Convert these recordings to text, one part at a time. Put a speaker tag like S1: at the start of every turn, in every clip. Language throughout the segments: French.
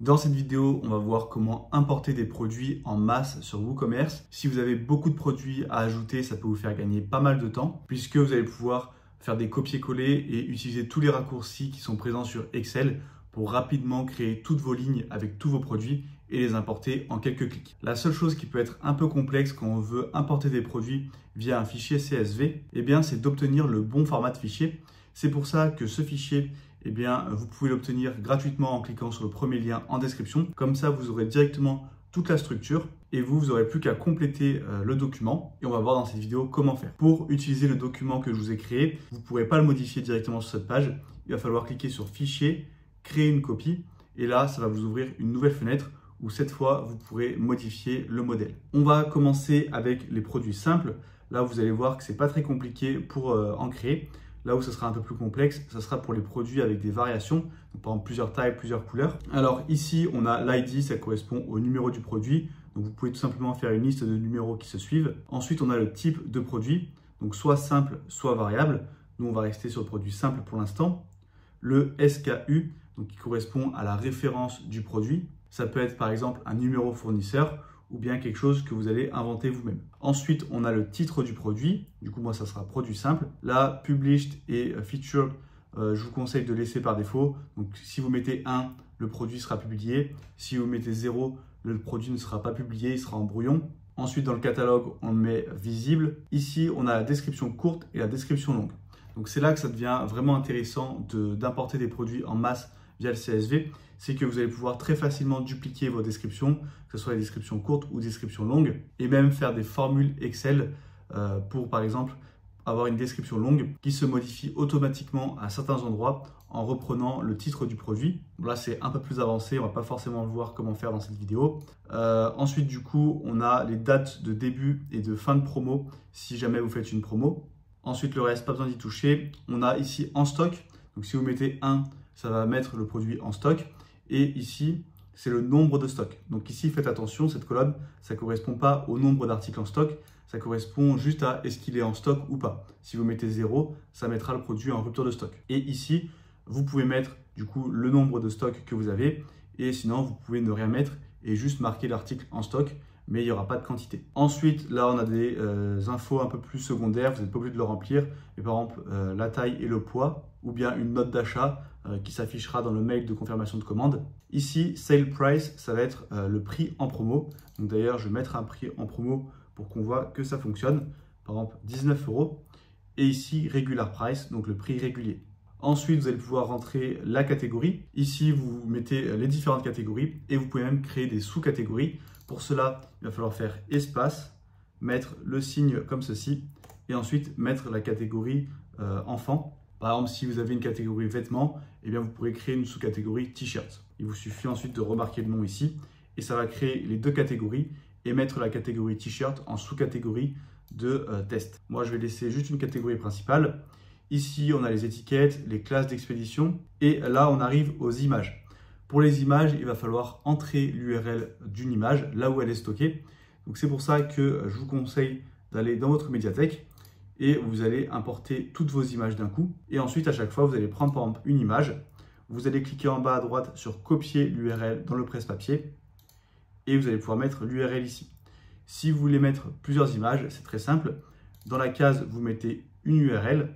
S1: Dans cette vidéo, on va voir comment importer des produits en masse sur WooCommerce. Si vous avez beaucoup de produits à ajouter, ça peut vous faire gagner pas mal de temps puisque vous allez pouvoir faire des copier-coller et utiliser tous les raccourcis qui sont présents sur Excel pour rapidement créer toutes vos lignes avec tous vos produits et les importer en quelques clics. La seule chose qui peut être un peu complexe quand on veut importer des produits via un fichier CSV, c'est d'obtenir le bon format de fichier. C'est pour ça que ce fichier, vous pouvez l'obtenir gratuitement en cliquant sur le premier lien en description. Comme ça, vous aurez directement toute la structure et vous n'aurez plus qu'à compléter le document. Et on va voir dans cette vidéo comment faire. Pour utiliser le document que je vous ai créé, vous ne pourrez pas le modifier directement sur cette page. Il va falloir cliquer sur Fichier, créer une copie. Et là, ça va vous ouvrir une nouvelle fenêtre où cette fois, vous pourrez modifier le modèle. On va commencer avec les produits simples. Là, vous allez voir que ce n'est pas très compliqué pour en créer. Là où ça sera un peu plus complexe, ça sera pour les produits avec des variations, donc par exemple plusieurs tailles, plusieurs couleurs. Alors ici, on a l'ID, ça correspond au numéro du produit. Donc vous pouvez tout simplement faire une liste de numéros qui se suivent. Ensuite, on a le type de produit, donc soit simple, soit variable. Nous, on va rester sur le produit simple pour l'instant. Le SKU, donc qui correspond à la référence du produit. Ça peut être par exemple un numéro fournisseur ou bien quelque chose que vous allez inventer vous-même. Ensuite, on a le titre du produit. Du coup, moi, ça sera produit simple. Là, published et featured, je vous conseille de laisser par défaut. Donc, si vous mettez 1, le produit sera publié. Si vous mettez 0, le produit ne sera pas publié, il sera en brouillon. Ensuite, dans le catalogue, on le met visible. Ici, on a la description courte et la description longue. Donc, c'est là que ça devient vraiment intéressant d'importer des produits en masse via le CSV. C'est que vous allez pouvoir très facilement dupliquer vos descriptions, que ce soit les descriptions courtes ou descriptions longues, et même faire des formules Excel pour, par exemple, avoir une description longue qui se modifie automatiquement à certains endroits en reprenant le titre du produit. Là, c'est un peu plus avancé, on ne va pas forcément le voir comment faire dans cette vidéo. Ensuite, du coup, on a les dates de début et de fin de promo si jamais vous faites une promo. Ensuite, le reste, pas besoin d'y toucher. On a ici en stock, donc si vous mettez 1, ça va mettre le produit en stock. Et ici, c'est le nombre de stock. Donc ici, faites attention, cette colonne, ça ne correspond pas au nombre d'articles en stock. Ça correspond juste à est-ce qu'il est en stock ou pas. Si vous mettez 0, ça mettra le produit en rupture de stock. Et ici, vous pouvez mettre du coup le nombre de stocks que vous avez. Et sinon, vous pouvez ne rien mettre et juste marquer l'article en stock, mais il n'y aura pas de quantité. Ensuite, là, on a des infos un peu plus secondaires. Vous n'êtes pas obligé de le remplir. Mais par exemple, la taille et le poids, ou bien une note d'achat qui s'affichera dans le mail de confirmation de commande. Ici, Sale Price, ça va être le prix en promo. Donc d'ailleurs, je vais mettre un prix en promo pour qu'on voit que ça fonctionne. Par exemple, 19 €. Et ici, Regular Price, donc le prix régulier. Ensuite, vous allez pouvoir rentrer la catégorie. Ici, vous mettez les différentes catégories et vous pouvez même créer des sous-catégories. Pour cela, il va falloir faire espace, mettre le signe comme ceci et ensuite mettre la catégorie enfant. Par exemple, si vous avez une catégorie vêtements, vous pourrez créer une sous-catégorie t-shirt. Il vous suffit ensuite de remarquer le nom ici et ça va créer les deux catégories et mettre la catégorie t-shirt en sous-catégorie de test. Moi, je vais laisser juste une catégorie principale. Ici, on a les étiquettes, les classes d'expédition et là, on arrive aux images. Pour les images, il va falloir entrer l'URL d'une image, là où elle est stockée. Donc, c'est pour ça que je vous conseille d'aller dans votre médiathèque et vous allez importer toutes vos images d'un coup. Et ensuite, à chaque fois, vous allez prendre par exemple une image. Vous allez cliquer en bas à droite sur copier l'URL dans le presse-papier et vous allez pouvoir mettre l'URL ici. Si vous voulez mettre plusieurs images, c'est très simple. Dans la case, vous mettez une URL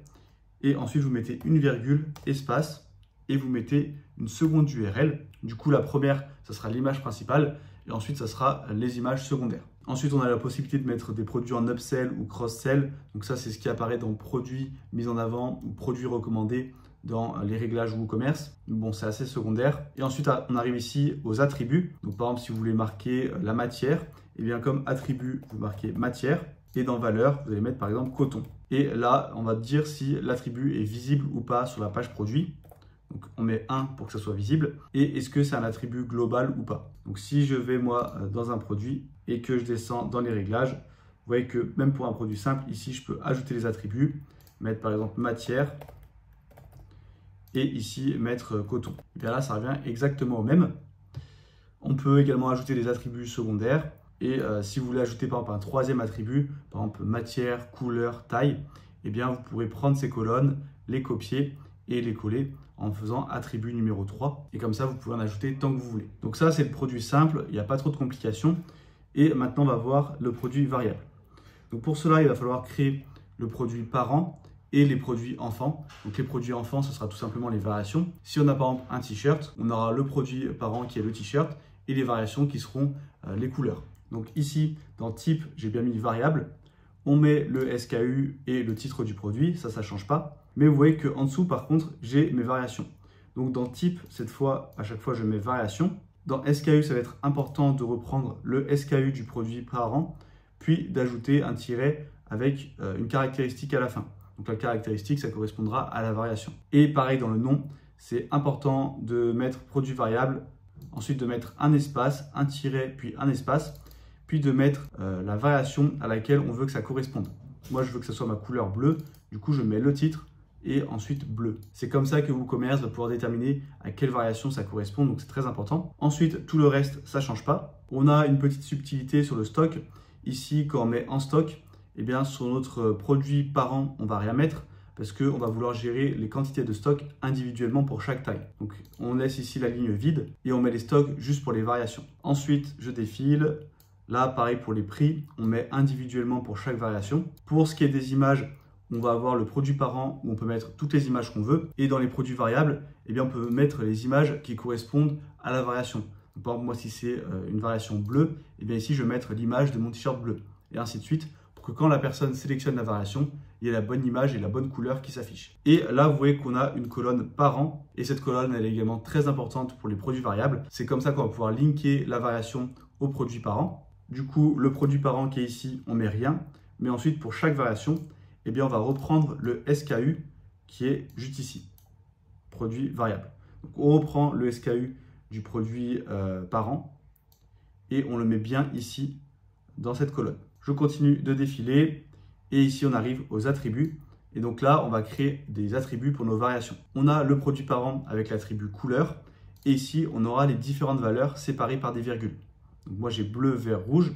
S1: et ensuite vous mettez une virgule, espace et vous mettez une seconde URL. Du coup, la première, ça sera l'image principale et ensuite, ça sera les images secondaires. Ensuite, on a la possibilité de mettre des produits en upsell ou cross-sell. Donc ça, c'est ce qui apparaît dans produits mis en avant ou produits recommandés dans les réglages WooCommerce. Bon, c'est assez secondaire. Et ensuite, on arrive ici aux attributs. Donc par exemple, si vous voulez marquer la matière, comme attribut, vous marquez matière. Et dans valeur, vous allez mettre par exemple coton. Et là, on va dire si l'attribut est visible ou pas sur la page produit. Donc, on met 1 pour que ça soit visible. Et est-ce que c'est un attribut global ou pas? Donc, si je vais, moi, dans un produit et que je descends dans les réglages, vous voyez que même pour un produit simple, ici, je peux ajouter les attributs, mettre par exemple matière et ici, mettre coton. Et bien là, ça revient exactement au même. On peut également ajouter des attributs secondaires. Et si vous voulez ajouter par exemple un troisième attribut, par exemple matière, couleur, taille, vous pourrez prendre ces colonnes, les copier et les coller en faisant attribut numéro 3. Et comme ça, vous pouvez en ajouter tant que vous voulez. Donc ça, c'est le produit simple, il n'y a pas trop de complications. Et maintenant, on va voir le produit variable. Donc pour cela, il va falloir créer le produit parent et les produits enfants. Donc les produits enfants, ce sera tout simplement les variations. Si on a par exemple un t-shirt, on aura le produit parent qui est le t-shirt et les variations qui seront les couleurs. Donc ici, dans type, j'ai bien mis variable. On met le SKU et le titre du produit, ça ne change pas. Mais vous voyez qu'en dessous, par contre, j'ai mes variations. Donc dans type, cette fois, à chaque fois, je mets variation. Dans SKU, ça va être important de reprendre le SKU du produit parent, puis d'ajouter un tiret avec une caractéristique à la fin. Donc la caractéristique, ça correspondra à la variation. Et pareil dans le nom, c'est important de mettre produit variable, ensuite de mettre un espace, un tiret, puis un espace, puis de mettre la variation à laquelle on veut que ça corresponde. Moi, je veux que ce soit ma couleur bleue, du coup, je mets le titre et ensuite bleu. C'est comme ça que WooCommerce va pouvoir déterminer à quelle variation ça correspond, donc c'est très important. Ensuite, tout le reste, ça ne change pas. On a une petite subtilité sur le stock. Ici, quand on met en stock, eh bien, sur notre produit parent, on ne va rien mettre parce qu'on va vouloir gérer les quantités de stock individuellement pour chaque taille. Donc, on laisse ici la ligne vide et on met les stocks juste pour les variations. Ensuite, je défile. Là, pareil pour les prix, on met individuellement pour chaque variation. Pour ce qui est des images, on va avoir le produit parent où on peut mettre toutes les images qu'on veut. Et dans les produits variables, eh bien, on peut mettre les images qui correspondent à la variation. Donc, par exemple, moi, si c'est une variation bleue, eh bien, ici, je vais mettre l'image de mon t-shirt bleu. Et ainsi de suite, pour que quand la personne sélectionne la variation, il y ait la bonne image et la bonne couleur qui s'affiche. Et là, vous voyez qu'on a une colonne parent. Et cette colonne, elle est également très importante pour les produits variables. C'est comme ça qu'on va pouvoir linker la variation au produit parent. Du coup, le produit parent qui est ici, on ne met rien. Mais ensuite, pour chaque variation, eh bien, on va reprendre le SKU qui est juste ici, produit variable. Donc, on reprend le SKU du produit parent et on le met bien ici dans cette colonne. Je continue de défiler et ici, on arrive aux attributs. Et donc là, on va créer des attributs pour nos variations. On a le produit parent avec l'attribut couleur et ici, on aura les différentes valeurs séparées par des virgules. Donc moi, j'ai bleu, vert, rouge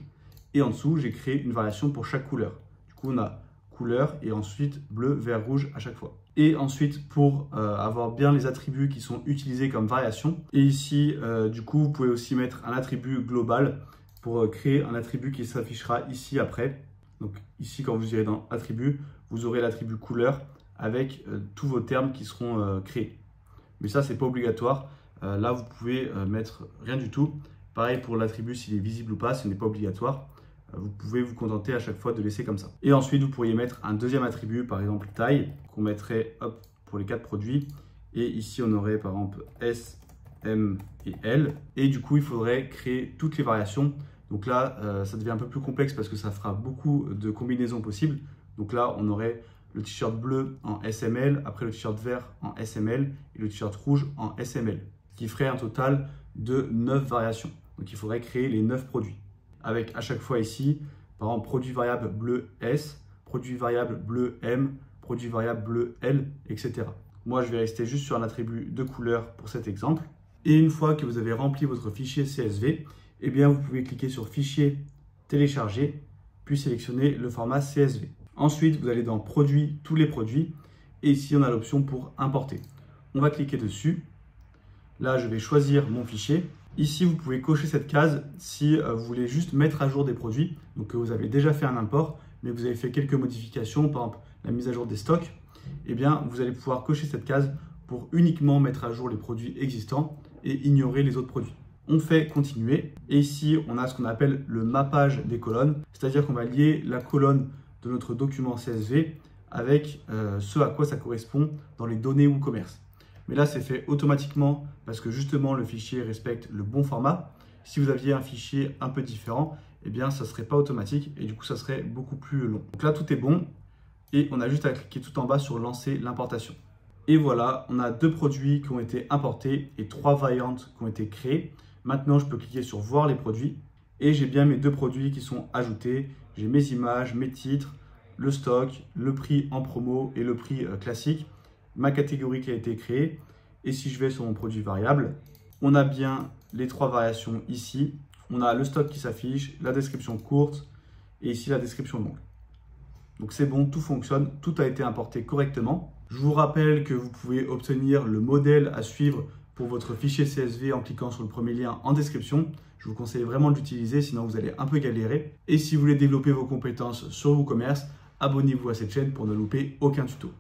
S1: et en dessous, j'ai créé une variation pour chaque couleur. Du coup, on a couleur et ensuite bleu, vert, rouge à chaque fois. Et ensuite, pour avoir bien les attributs qui sont utilisés comme variation, et ici, du coup, vous pouvez aussi mettre un attribut global pour créer un attribut qui s'affichera ici après. Donc ici, quand vous irez dans attribut, vous aurez l'attribut couleur avec tous vos termes qui seront créés. Mais ça, c'est pas obligatoire. Là, vous pouvez mettre rien du tout. Pareil pour l'attribut, s'il est visible ou pas, ce n'est pas obligatoire. Vous pouvez vous contenter à chaque fois de laisser comme ça. Et ensuite, vous pourriez mettre un deuxième attribut, par exemple taille, qu'on mettrait pour les 4 produits. Et ici, on aurait par exemple S, M et L. Et du coup, il faudrait créer toutes les variations. Donc là, ça devient un peu plus complexe parce que ça fera beaucoup de combinaisons possibles. Donc là, on aurait le t-shirt bleu en SML, après le t-shirt vert en SML et le t-shirt rouge en SML, ce qui ferait un total de 9 variations. Donc il faudrait créer les 9 produits. Avec à chaque fois ici, par exemple, produit variable bleu S, produit variable bleu M, produit variable bleu L, etc. Moi, je vais rester juste sur un attribut de couleur pour cet exemple. Et une fois que vous avez rempli votre fichier CSV, eh bien, vous pouvez cliquer sur Fichier, Télécharger, puis sélectionner le format CSV. Ensuite, vous allez dans Produits, tous les produits, et ici, on a l'option pour importer. On va cliquer dessus. Là, je vais choisir mon fichier. Ici, vous pouvez cocher cette case si vous voulez juste mettre à jour des produits, donc que vous avez déjà fait un import, mais que vous avez fait quelques modifications, par exemple la mise à jour des stocks. Eh bien, vous allez pouvoir cocher cette case pour uniquement mettre à jour les produits existants et ignorer les autres produits. On fait continuer et ici, on a ce qu'on appelle le mappage des colonnes, c'est-à-dire qu'on va lier la colonne de notre document CSV avec ce à quoi ça correspond dans les données WooCommerce. Mais là, c'est fait automatiquement parce que justement, le fichier respecte le bon format. Si vous aviez un fichier un peu différent, eh bien, ça ne serait pas automatique et du coup, ça serait beaucoup plus long. Donc là, tout est bon et on a juste à cliquer tout en bas sur lancer l'importation. Et voilà, on a 2 produits qui ont été importés et 3 variantes qui ont été créées. Maintenant, je peux cliquer sur voir les produits et j'ai bien mes 2 produits qui sont ajoutés. J'ai mes images, mes titres, le stock, le prix en promo et le prix classique, ma catégorie qui a été créée. Et si je vais sur mon produit variable, on a bien les 3 variations ici. On a le stock qui s'affiche, la description courte et ici la description longue. Donc c'est bon, tout fonctionne, tout a été importé correctement. Je vous rappelle que vous pouvez obtenir le modèle à suivre pour votre fichier CSV en cliquant sur le premier lien en description. Je vous conseille vraiment de l'utiliser, sinon vous allez un peu galérer. Et si vous voulez développer vos compétences sur WooCommerce, abonnez-vous à cette chaîne pour ne louper aucun tuto.